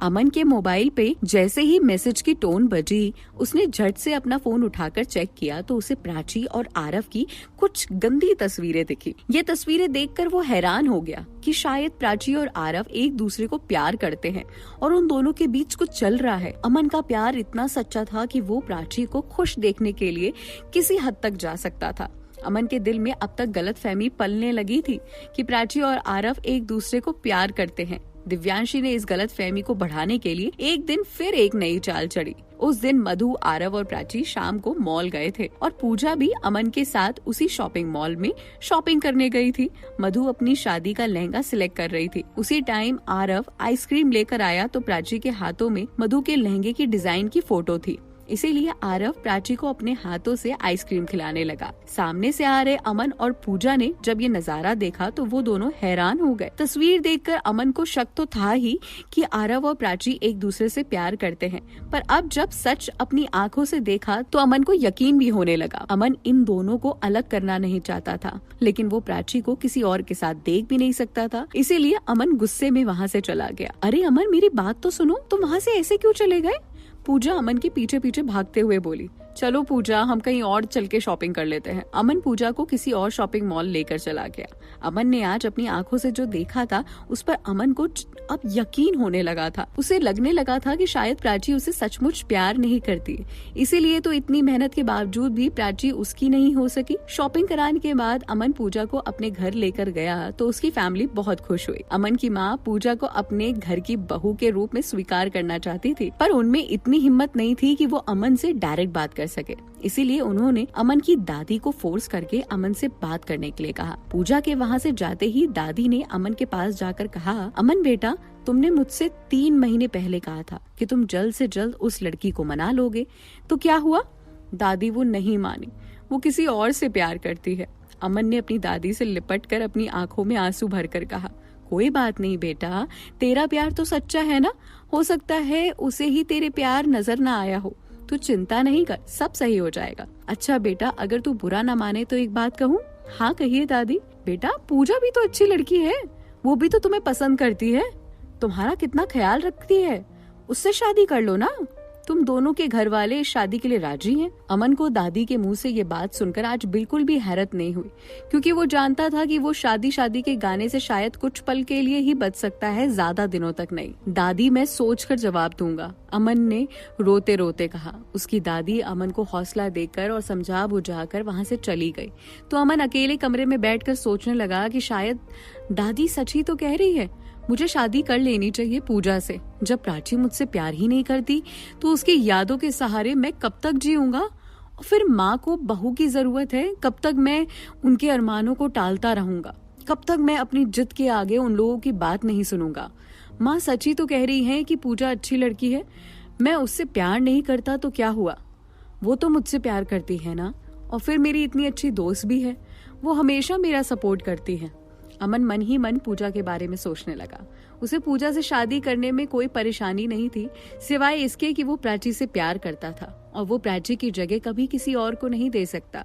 अमन के मोबाइल पे जैसे ही मैसेज की टोन बजी, उसने झट से अपना फोन उठाकर चेक किया तो उसे प्राची और आरव की कुछ गंदी तस्वीरें दिखी। ये तस्वीरें देखकर वो हैरान हो गया कि शायद प्राची और आरव एक दूसरे को प्यार करते हैं और उन दोनों के बीच कुछ चल रहा है। अमन का प्यार इतना सच्चा था कि वो प्राची को खुश देखने के लिए किसी हद तक जा सकता था। अमन के दिल में अब तक गलतफहमी पलने लगी थी कि प्राची और आरव एक दूसरे को प्यार करते हैं। दिव्यांशी ने इस गलतफहमी को बढ़ाने के लिए एक दिन फिर एक नई चाल चढ़ी। उस दिन मधु, आरव और प्राची शाम को मॉल गए थे और पूजा भी अमन के साथ उसी शॉपिंग मॉल में शॉपिंग करने गई थी। मधु अपनी शादी का लहंगा सिलेक्ट कर रही थी। उसी टाइम आरव आइसक्रीम लेकर आया तो प्राची के हाथों में मधु के लहंगे की डिजाइन की फोटो थी, इसीलिए आरव प्राची को अपने हाथों से आइसक्रीम खिलाने लगा। सामने से आ रहे अमन और पूजा ने जब ये नजारा देखा तो वो दोनों हैरान हो गए। तस्वीर देखकर अमन को शक तो था ही कि आरव और प्राची एक दूसरे से प्यार करते हैं, पर अब जब सच अपनी आंखों से देखा तो अमन को यकीन भी होने लगा। अमन इन दोनों को अलग करना नहीं चाहता था, लेकिन वो प्राची को किसी और के साथ देख भी नहीं सकता था, इसीलिए अमन गुस्से में वहाँ से चला गया। अरे अमन, मेरी बात तो सुनो, तुम वहाँ से ऐसे क्यों चले गए? पूजा अमन के पीछे पीछे भागते हुए बोली। चलो पूजा, हम कहीं और चल के शॉपिंग कर लेते हैं। अमन पूजा को किसी और शॉपिंग मॉल लेकर चला गया। अमन ने आज अपनी आंखों से जो देखा था उस पर अमन को अब यकीन होने लगा था। उसे लगने लगा था कि शायद प्राची उसे सचमुच प्यार नहीं करती, इसीलिए तो इतनी मेहनत के बावजूद भी प्राची उसकी नहीं हो सकी। शॉपिंग कराने के बाद अमन पूजा को अपने घर लेकर गया तो उसकी फैमिली बहुत खुश हुई। अमन की माँ पूजा को अपने घर की बहू के रूप में स्वीकार करना चाहती थी, पर उनमें इतनी हिम्मत नहीं थी कि वो अमन से डायरेक्ट बात कर सके, इसीलिए उन्होंने अमन की दादी को फोर्स करके अमन से बात करने के लिए कहा। पूजा के वहाँ से जाते ही दादी ने अमन के पास जाकर कहा, अमन बेटा, तुमने मुझसे 3 महीने पहले कहा था कि तुम जल्द से जल्द उस लड़की को मना लोगे, तो क्या हुआ? दादी वो नहीं मानी, वो किसी और से प्यार करती है। अमन ने अपनी दादी से लिपट कर अपनी आंखों में आंसू भरकर कहा, कोई बात नहीं बेटा, तेरा प्यार तो सच्चा है ना, हो सकता है उसे ही तेरे प्यार नजर न आया हो, तू चिंता नहीं कर, सब सही हो जाएगा। अच्छा बेटा, अगर तू बुरा न माने तो एक बात कहूँ? हाँ कहिए दादी। बेटा, पूजा भी तो अच्छी लड़की है, वो भी तो तुम्हें पसंद करती है, तुम्हारा कितना ख्याल रखती है, उससे शादी कर लो ना, तुम दोनों के घर वाले इस शादी के लिए राजी हैं। अमन को दादी के मुंह से ये बात सुनकर आज बिल्कुल भी हैरत नहीं हुई, क्योंकि वो जानता था कि वो शादी के गाने से शायद कुछ पल के लिए ही बच सकता है, ज्यादा दिनों तक नहीं। दादी, मैं सोचकर जवाब दूंगा, अमन ने रोते रोते कहा। उसकी दादी अमन को हौसला देकर और समझा बुझाकर वहाँ से चली गई तो अमन अकेले कमरे में बैठकर सोचने लगा कि शायद दादी सच ही तो कह रही है, मुझे शादी कर लेनी चाहिए पूजा से। जब प्राची मुझसे प्यार ही नहीं करती तो उसकी यादों के सहारे मैं कब तक जीऊंगा? और फिर माँ को बहू की जरूरत है, कब तक मैं उनके अरमानों को टालता रहूंगा? कब तक मैं अपनी जिद के आगे उन लोगों की बात नहीं सुनूंगा? माँ सच ही तो कह रही है कि पूजा अच्छी लड़की है, मैं उससे प्यार नहीं करता तो क्या हुआ? वो तो मुझसे प्यार करती है ना, और फिर मेरी इतनी अच्छी दोस्त भी है, वो हमेशा मेरा सपोर्ट करती है। अमन मन ही मन पूजा के बारे में सोचने लगा। उसे पूजा से शादी करने में कोई परेशानी नहीं थी, सिवाय इसके कि वो प्राची से प्यार करता था और वो प्राची की जगह कभी किसी और को नहीं दे सकता।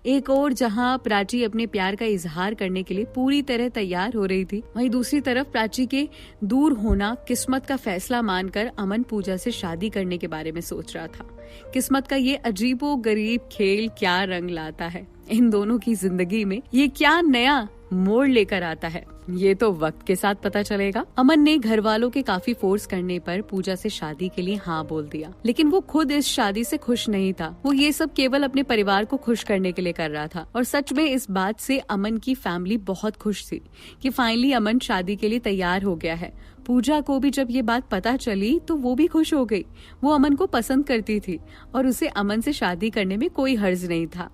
एक और जहां प्राची अपने प्यार का इजहार करने के लिए पूरी तरह तैयार हो रही थी, वहीं दूसरी तरफ प्राची के दूर होना किस्मत का फैसला मानकर अमन पूजा से शादी करने के बारे में सोच रहा था। किस्मत का ये अजीबो गरीब खेल क्या रंग लाता है इन दोनों की जिंदगी में, ये क्या नया मोड़ लेकर आता है, ये तो वक्त के साथ पता चलेगा। अमन ने घर वालों के काफी फोर्स करने पर पूजा से शादी के लिए हाँ बोल दिया, लेकिन वो खुद इस शादी से खुश नहीं था। वो ये सब केवल अपने परिवार को खुश करने के लिए कर रहा था, और सच में इस बात से अमन की फैमिली बहुत खुश थी कि फाइनली अमन शादी के लिए तैयार हो गया है। पूजा को भी जब ये बात पता चली तो वो भी खुश हो गई। वो अमन को पसंद करती थी और उसे अमन से शादी करने में कोई हर्ज नहीं था,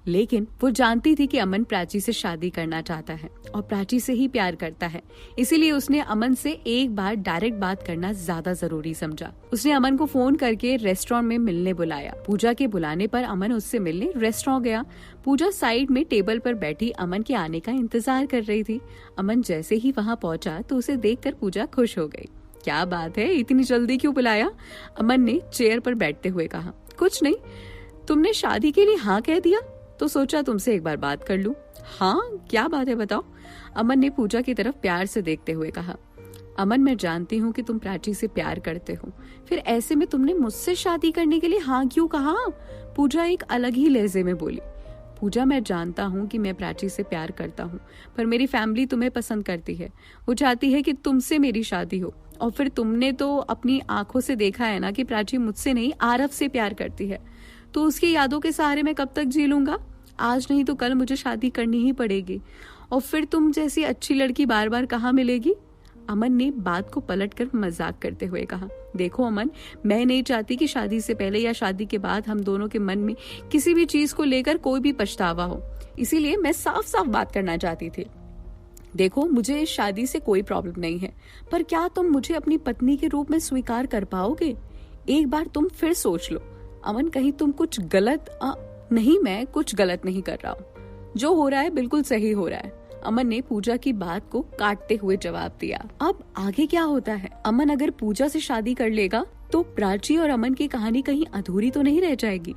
लेकिन वो जानती थी कि अमन प्राची से शादी करना चाहता है और प्राची से ही प्यार करता है, इसीलिए उसने अमन से एक बार डायरेक्ट बात करना ज्यादा जरूरी समझा। उसने अमन को फोन करके रेस्टोरेंट में मिलने बुलाया। पूजा के बुलाने पर अमन उससे मिलने रेस्टोरेंट गया। पूजा साइड में टेबल पर बैठी अमन के आने का इंतजार कर रही थी। अमन जैसे ही वहाँ पहुंचा तो उसे देखकर पूजा खुश हो गई। क्या बात है, इतनी जल्दी क्यों बुलाया? अमन ने चेयर पर बैठते हुए कहा। कुछ नहीं, तुमने शादी के लिए हाँ कह दिया तो सोचा तुमसे एक बार बात कर लूं। हाँ, क्या बात है बताओ? अमन ने पूजा की तरफ प्यार से देखते हुए कहा। अमन, मैं जानती हूँ कि तुम प्राची से प्यार करते हो, फिर ऐसे में तुमने मुझसे शादी करने के लिए हाँ क्यों कहा? पूजा एक अलग ही लहजे में बोली। पूजा, मैं जानता हूँ कि मैं प्राची से प्यार करता हूँ, पर मेरी फैमिली तुम्हें पसंद करती है। वो चाहती है कि तुमसे मेरी शादी हो। और फिर तुमने तो अपनी आंखों से देखा है ना कि प्राची मुझसे नहीं आरव से प्यार करती है, तो उसकी यादों के सहारे मैं कब तक जी लूंगा? आज नहीं तो कल मुझे शादी करनी ही पड़ेगी। और फिर तुम जैसी अच्छी लड़की बार बार कहाँ मिलेगी? अमन ने बात को पलटकर मजाक करते हुए कहा, देखो अमन, मैं नहीं चाहती कि शादी से पहले या शादी के बाद हम दोनों के मन में किसी भी चीज को लेकर कोई भी पछतावा हो, इसीलिए मैं साफ साफ बात करना चाहती थी। देखो, मुझे इस शादी से कोई प्रॉब्लम नहीं है, पर क्या तुम मुझे अपनी पत्नी के रूप में स्वीकार कर पाओगे? एक बार तुम फिर सोच लो। अमन, कहीं तुम कुछ गलत नहीं, मैं कुछ गलत नहीं कर रहा हूँ, जो हो रहा है बिल्कुल सही हो रहा है। अमन ने पूजा की बात को काटते हुए जवाब दिया। अब आगे क्या होता है? अमन अगर पूजा से शादी कर लेगा तो प्राची और अमन की कहानी कहीं अधूरी तो नहीं रह जाएगी?